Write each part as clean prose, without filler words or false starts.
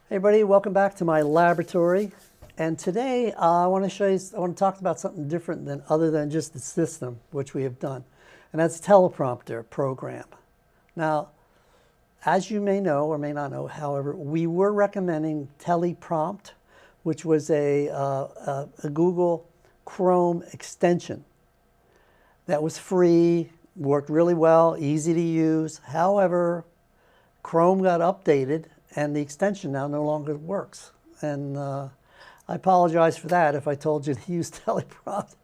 Hey everybody, welcome back to my laboratory. And today I want to talk about something different than other than just the system, which we have done. And that's Teleprompter program. Now, as you may know or may not know, however, we were recommending Teleprompt, which was a Google Chrome extension that was free, worked really well, easy to use. However, Chrome got updated and the extension now no longer works. And I apologize for that if I told you to use Teleprompter.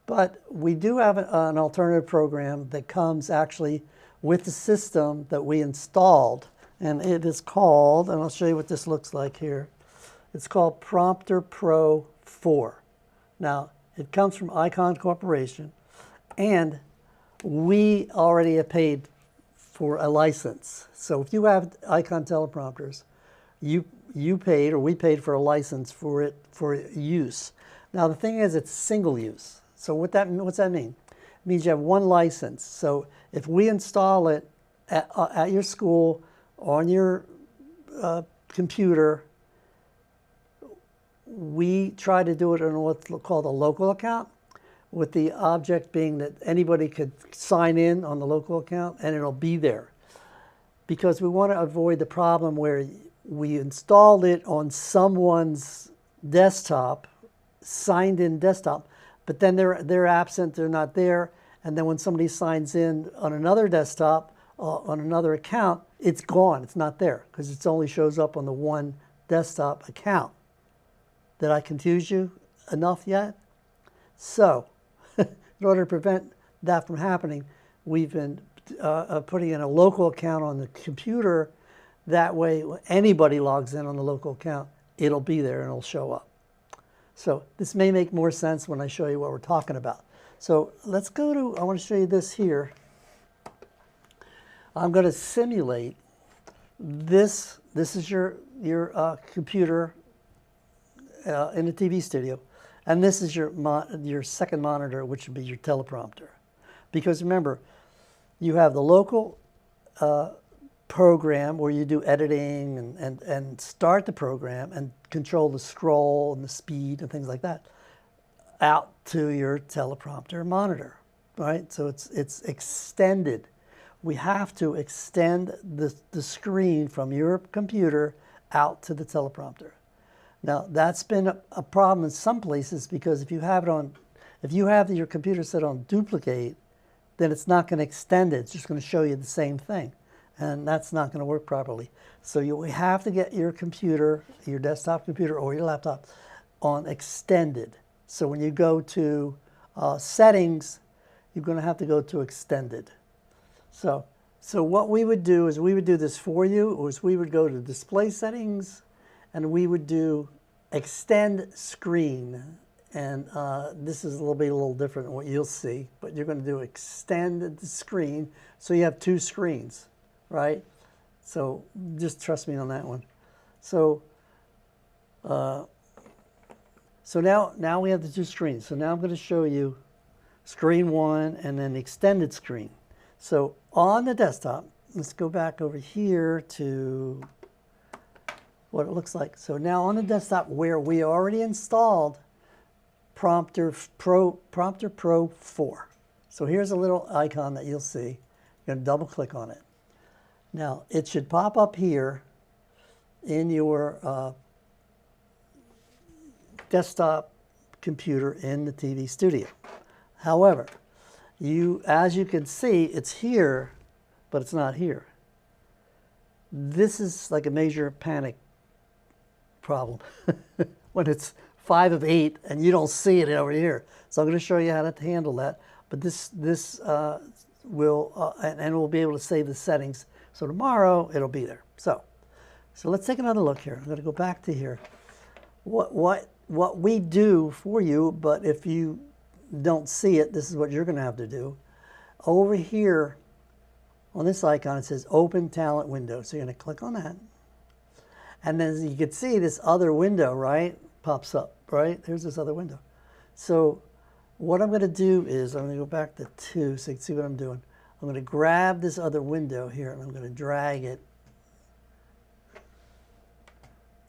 But we do have an alternative program that comes actually with the system that we installed. And it is called, and I'll show you what this looks like here. It's called PrompterPro4. Now, it comes from Ikan Corporation, and we already have paid for a license. So if you have Icon teleprompters, you paid, or we paid for a license for it for use. Now the thing is, it's single use. So what's that mean? It means you have one license. So if we install it at your school on your computer, we try to do it on what's called a local account, with the object being that anybody could sign in on the local account and it'll be there. Because we want to avoid the problem where we installed it on someone's desktop, signed in desktop, but then they're absent, they're not there, and then when somebody signs in on another desktop, on another account, it's gone, it's not there, because it only shows up on the one desktop account. Did I confuse you enough yet? So, in order to prevent that from happening, we've been putting in a local account on the computer. That way, when anybody logs in on the local account, it'll be there and it'll show up. So this may make more sense when I show you what we're talking about. So let's go to, I want to show you this here. I'm going to simulate this. This is your computer in the TV studio. And this is your second monitor, which would be your teleprompter. Because remember, you have the local program where you do editing and start the program and control the scroll and the speed and things like that out to your teleprompter monitor, right? So it's extended. We have to extend the screen from your computer out to the teleprompter. Now, that's been a problem in some places, because if you have your computer set on duplicate, then it's not going to extend it. It's just going to show you the same thing. And that's not going to work properly. So you have to get your computer, your desktop computer or your laptop, on extended. So when you go to settings, you're going to have to go to extended. So what we would do is we would do this for you, is we would go to display settings, and we would do extend screen. And this is a little different than what you'll see, but you're going to do extend the screen. So you have two screens, right? So just trust me on that one. So now we have the two screens. So now I'm going to show you screen one and then the extended screen. So on the desktop, let's go back over here to what it looks like. So now on the desktop, where we already installed PrompterPro4. So here's a little icon that you'll see. You're going to double click on it. Now it should pop up here in your desktop computer in the TV studio. However, as you can see, it's here, but it's not here. This is like a major panic problem when it's 5 of 8 and you don't see it over here. So I'm going to show you how to handle that. But this will and we'll be able to save the settings. So tomorrow it'll be there. So let's take another look here. I'm going to go back to here. What we do for you, but if you don't see it, this is what you're going to have to do. Over here on this icon, it says Open Talent Window. So you're going to click on that. And then you can see this other window, right, pops up, right? There's this other window. So what I'm going to do is I'm going to go back to 2 so you can see what I'm doing. I'm going to grab this other window here and I'm going to drag it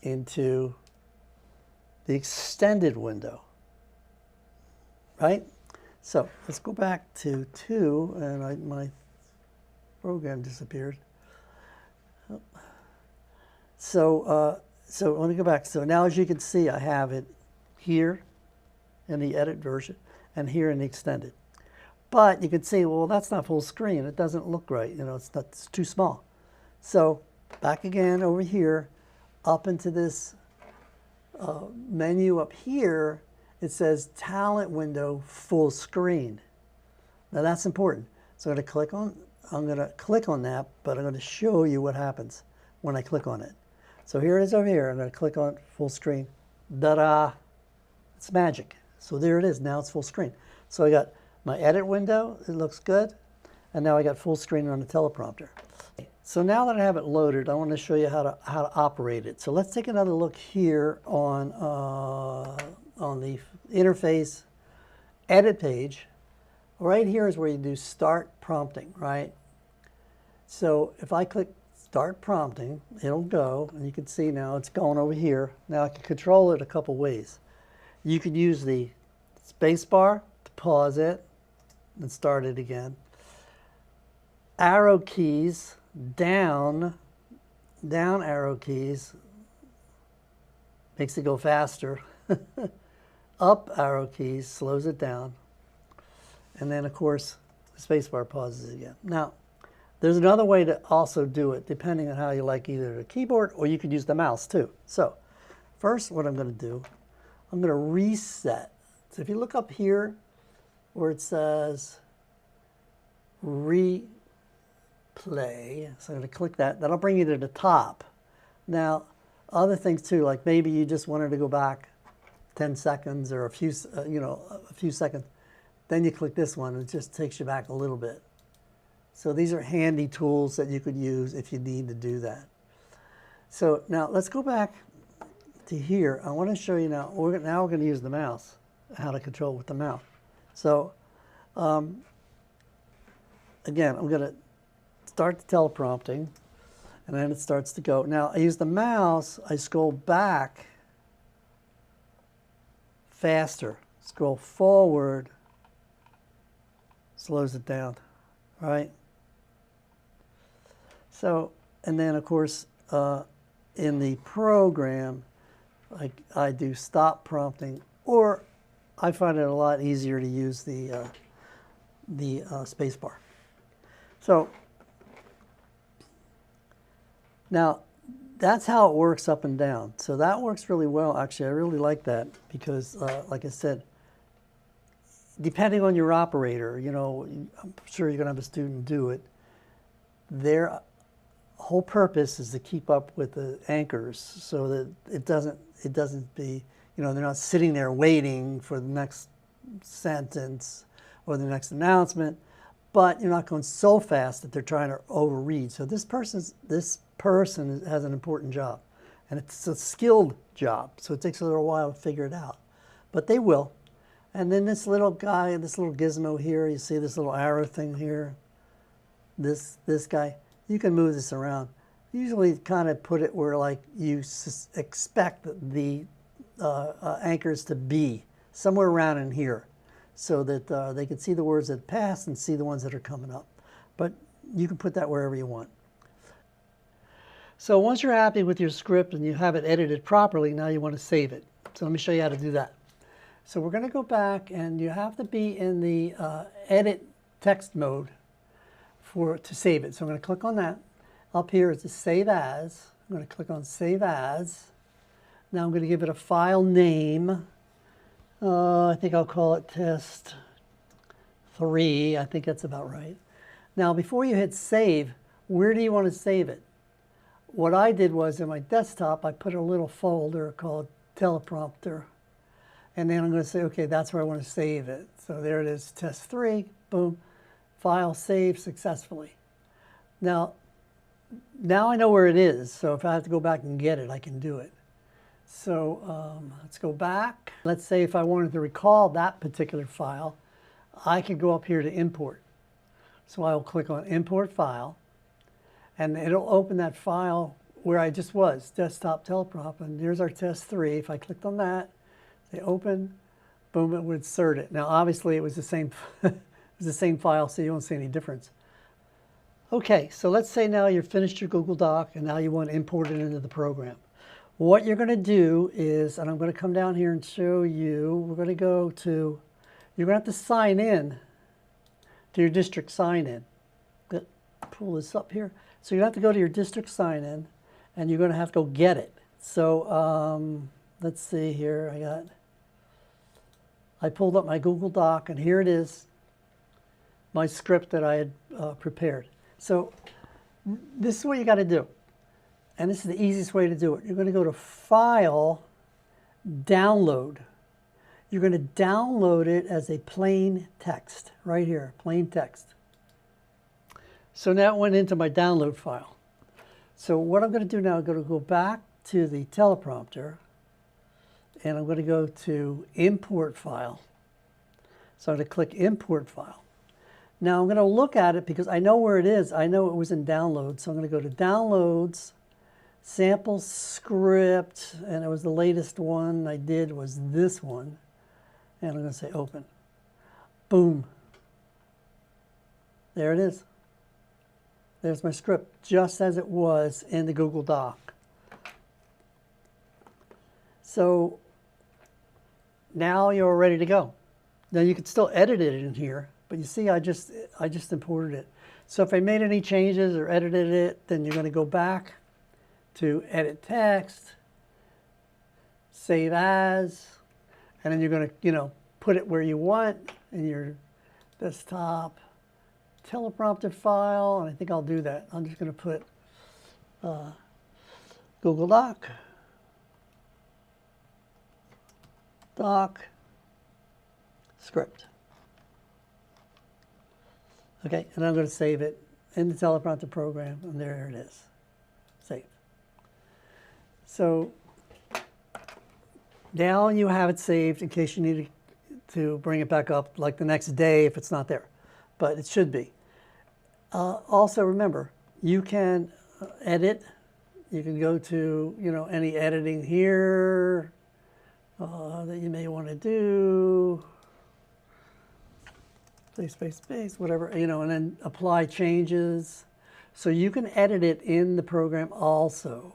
into the extended window, right? So let's go back to 2, and my program disappeared. So let me go back. So now, as you can see, I have it here in the edit version and here in the extended. But you can see, well, that's not full screen. It doesn't look right. You know, it's too small. So back again over here, up into this menu up here, it says Talent Window Full Screen. Now that's important. So I'm going to click on that, but I'm going to show you what happens when I click on it. So here it is over here. I'm going to click on full screen. Ta-da! It's magic. So there it is. Now it's full screen. So I got my edit window. It looks good. And now I got full screen on the teleprompter. So now that I have it loaded, I want to show you how to operate it. So let's take another look here on the interface edit page. Right here is where you do start prompting, right? So if I click start prompting, it'll go, and you can see now it's going over here. Now I can control it a couple ways. You could use the space bar to pause it and start it again. Arrow keys, down arrow keys makes it go faster. Up arrow keys slows it down. And then, of course, the space bar pauses it again. Now, there's another way to also do it, depending on how you like either the keyboard, or you could use the mouse too. So first, what I'm going to do, I'm going to reset. So if you look up here where it says replay, so I'm going to click that. That'll bring you to the top. Now, other things too, like maybe you just wanted to go back 10 seconds or a few seconds. Then you click this one, and it just takes you back a little bit. So these are handy tools that you could use if you need to do that. So now let's go back to here. I want to show you now, we're going to use the mouse, how to control with the mouse. So again, I'm going to start the teleprompting, and then it starts to go. Now I use the mouse, I scroll back faster, scroll forward, slows it down, right? So, and then of course, in the program, I do stop prompting, or I find it a lot easier to use the space bar. So, now, that's how it works up and down. So that works really well. Actually, I really like that because, like I said, depending on your operator, you know, I'm sure you're going to have a student do it. Their whole purpose is to keep up with the anchors so that it doesn't be, you know, they're not sitting there waiting for the next sentence or the next announcement, but you're not going so fast that they're trying to overread. So this person has an important job, and it's a skilled job, so it takes a little while to figure it out, but they will. And then this little guy, this little gizmo here, you see this little arrow thing here, this guy, you can move this around. Usually kind of put it where like you expect the anchors to be, somewhere around in here, so that they can see the words that pass and see the ones that are coming up. But you can put that wherever you want. So once you're happy with your script and you have it edited properly, now you want to save it. So let me show you how to do that. So we're going to go back, and you have to be in the edit text mode to save it. So I'm going to click on that. Up here is the Save As. I'm going to click on Save As. Now I'm going to give it a file name. I think I'll call it Test 3. I think that's about right. Now before you hit Save, where do you want to save it? What I did was in my desktop, I put a little folder called Teleprompter. And then I'm going to say, okay, that's where I want to save it. So there it is, Test 3, boom, file saved successfully. Now I know where it is, so if I have to go back and get it, I can do it. So let's go back. Let's say if I wanted to recall that particular file, I could go up here to Import. So I will click on Import File, and it'll open that file where I just was, desktop teleprompt, and here's our test 3. If I clicked on that, they open, boom, it would insert it. Now, obviously, it was the same, it was the same file, so you won't see any difference. Okay, so let's say now you've finished your Google Doc, and now you want to import it into the program. What you're going to do is, and I'm going to come down here and show you, we're going to go to, you're going to have to sign in to your district sign-in. Pull this up here. So you have to go to your district sign-in, and you're going to have to go get it. So let's see here. I pulled up my Google Doc, and here it is, my script that I had prepared. So this is what you got to do. And this is the easiest way to do it. You're going to go to File, Download. You're going to download it as a plain text, right here, plain text. So now it went into my download file. So what I'm going to do now, I'm going to go back to the teleprompter, and I'm going to go to Import File. So I'm going to click Import File. Now I'm going to look at it because I know where it is. I know it was in Downloads. So I'm going to go to Downloads, Sample Script, and it was the latest one I did was this one. And I'm going to say Open. Boom. There it is. There's my script, just as it was in the Google Doc. So now you're ready to go. Now you can still edit it in here, but you see I just imported it. So if I made any changes or edited it, then you're going to go back to Edit Text, Save As, and then you're going to, put it where you want in your desktop teleprompter file, and I think I'll do that. I'm just going to put Google Doc, script. Okay, and I'm going to save it in the teleprompter program, and there it is. Save. So now you have it saved in case you need to bring it back up like the next day if it's not there, but it should be. Also remember, you can edit. You can go to any editing here that you may want to do. Space, whatever, and then apply changes. So you can edit it in the program also.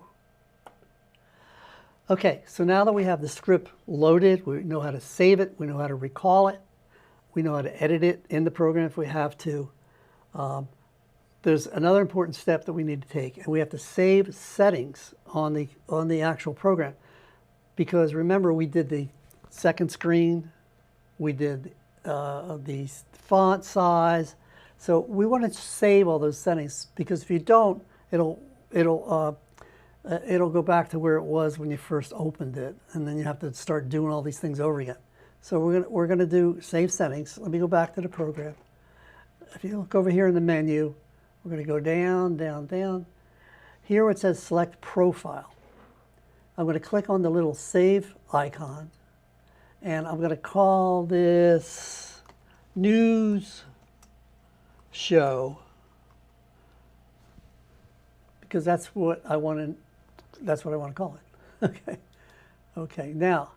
Okay, so now that we have the script loaded, we know how to save it, we know how to recall it, we know how to edit it in the program if we have to. There's another important step that we need to take, and we have to save settings on the actual program. Because remember, we did the second screen, we did the font size, so we want to save all those settings, because if you don't, it'll go back to where it was when you first opened it, and then you have to start doing all these things over again. So we're gonna do save settings. Let me go back to the program. If you look over here in the menu, we're gonna go down, down, down. Here it says select profile. I'm gonna click on the little save icon, and I'm gonna call this news show, because that's what I want to call it. Okay. Now,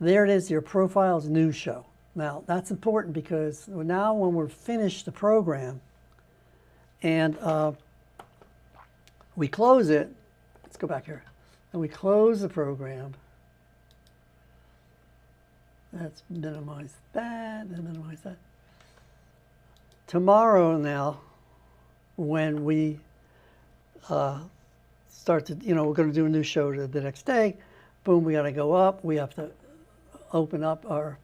there it is. Your profile's news show. Now that's important because now when we're finished the program and we close it, let's go back here, and we close the program. Let's minimize that and minimize that. Tomorrow now, when we start to, we're going to do a new show the next day. Boom, we got to go up. We have to open up our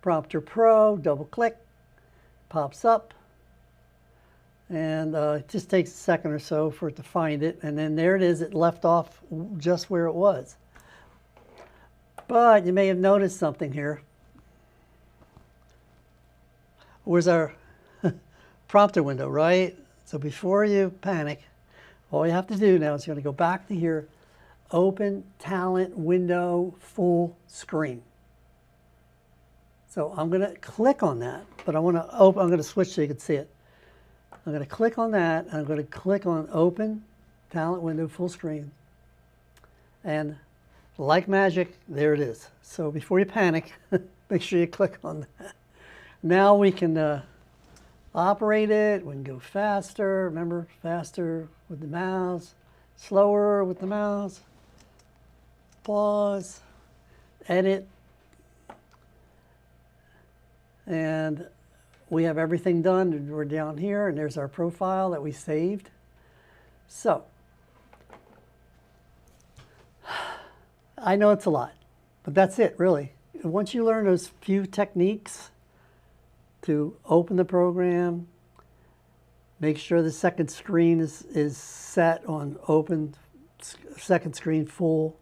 Prompter Pro, double click, pops up. And it just takes a second or so for it to find it. And then there it is. It left off just where it was. But you may have noticed something here. Where's our prompter window, right? So before you panic, all you have to do now is you're going to go back to here, open talent window full screen. So I'm going to click on that, but I'm going to switch so you can see it. I'm going to click on that, and I'm going to click on open talent window, full screen. And like magic, there it is. So before you panic, make sure you click on that. Now we can operate it. We can go faster. Remember, faster with the mouse, slower with the mouse. Pause, edit, and we have everything done. We're down here, and there's our profile that we saved. So, I know it's a lot, but that's it, really. Once you learn those few techniques to open the program, make sure the second screen is set on open, second screen full.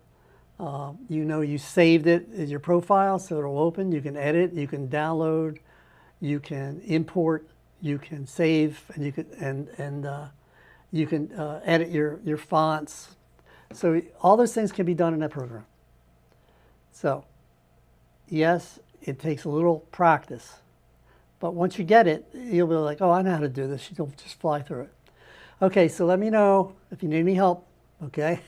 You know you saved it as your profile, so it'll open. You can edit, you can download, you can import, you can save, and you can edit your fonts. So all those things can be done in that program. So yes, it takes a little practice, but once you get it, you'll be like, oh, I know how to do this. You'll just fly through it. Okay, so let me know if you need any help, okay?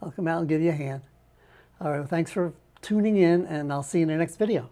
I'll come out and give you a hand. All right, well, thanks for tuning in, and I'll see you in the next video.